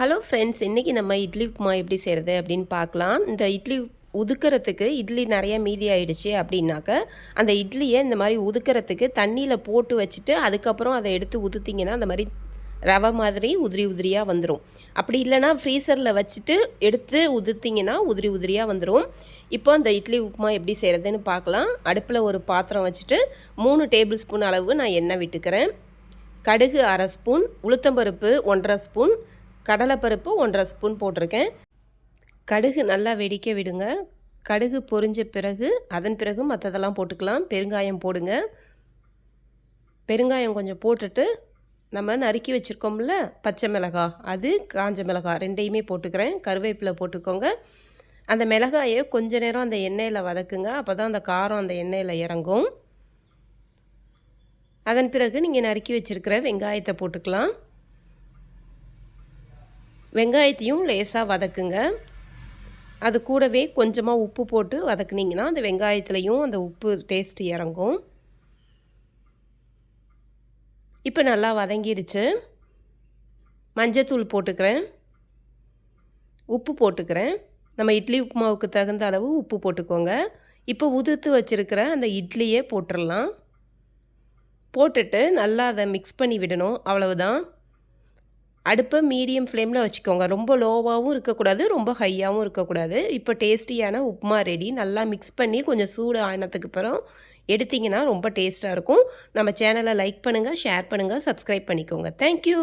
Hello friends, இன்றைக்கி நம்ம இட்லி உப்புமா எப்படி செய்கிறது அப்படின்னு பார்க்கலாம். இந்த இட்லி உதுக்கிறதுக்கு இட்லி நிறைய மீதி ஆயிடுச்சு அப்படின்னாக்க அந்த இட்லியை இந்த மாதிரி உதுக்கிறதுக்கு தண்ணியில் போட்டு வச்சுட்டு அதுக்கப்புறம் அதை எடுத்து உதுத்திங்கன்னா அந்த மாதிரி ரவை மாதிரி உதிரி உதிரியாக வந்துடும். அப்படி இல்லைனா ஃப்ரீசரில் வச்சுட்டு எடுத்து உதுத்திங்கன்னா உதிரி உதிரியாக வந்துடும். இப்போ அந்த இட்லி உப்புமா எப்படி செய்கிறதுன்னு பார்க்கலாம். அடுப்பில் ஒரு பாத்திரம் வச்சுட்டு 3 டேபிள் ஸ்பூன் அளவு நான் எண்ணெய் விட்டுக்கிறேன். கடுகு 1/2 ஸ்பூன், உளுத்தம்பருப்பு 1/2 ஸ்பூன், கடலைப்பருப்பு 1/2 ஸ்பூன் போட்டிருக்கேன். கடுகு நல்லா வெடிக்க விடுங்க. கடுகு பொரிஞ்ச பிறகு அதன் பிறகு மற்றதெல்லாம் போட்டுக்கலாம். பெருங்காயம் போடுங்க. பெருங்காயம் கொஞ்சம் போட்டுட்டு நம்ம நறுக்கி வச்சுருக்கோம்ல பச்சை மிளகாய், அது காஞ்ச மிளகாய் ரெண்டையுமே போட்டுக்கிறேன். கருவேப்பிலை போட்டுக்கோங்க. அந்த மிளகாயை கொஞ்ச நேரம் அந்த எண்ணெயில் வதக்குங்க. அப்போ தான் அந்த காரம் அந்த எண்ணெயில் இறங்கும். அதன் பிறகு நீங்கள் நறுக்கி வச்சுருக்கிற வெங்காயத்தை போட்டுக்கலாம். வெங்காயத்தையும் லேசாக வதக்குங்க. அது கூடவே கொஞ்சமாக உப்பு போட்டு வதக்குனிங்கன்னா அந்த வெங்காயத்துலேயும் அந்த உப்பு டேஸ்ட்டு இறங்கும். இப்போ நல்லா வதங்கிடுச்சு. மஞ்சத்தூள் போட்டுக்கிறேன், உப்பு போட்டுக்கிறேன். நம்ம இட்லி உப்புமாவுக்கு தகுந்த அளவு உப்பு போட்டுக்கோங்க. இப்போ உதுத்து வச்சுருக்கிற அந்த இட்லியே போட்டுடலாம். போட்டுட்டு நல்லா அதை மிக்ஸ் பண்ணி விடணும். அவ்வளவுதான். அடுப்பை மீடியம் ஃப்ளேமில் வச்சுக்கோங்க. ரொம்ப லோவாகவும் இருக்கக்கூடாது, ரொம்ப ஹையாகவும் இருக்கக்கூடாது. இப்போ டேஸ்டியான உப்புமா ரெடி. நல்லா மிக்ஸ் பண்ணி கொஞ்சம் சூடு ஆனதுக்கு அப்புறம் எடுத்திங்கன்னா ரொம்ப டேஸ்ட்டாக இருக்கும். நம்ம சேனலை லைக் பண்ணுங்கள், ஷேர் பண்ணுங்கள், சப்ஸ்கிரைப் பண்ணிக்கோங்க. தேங்க்யூ.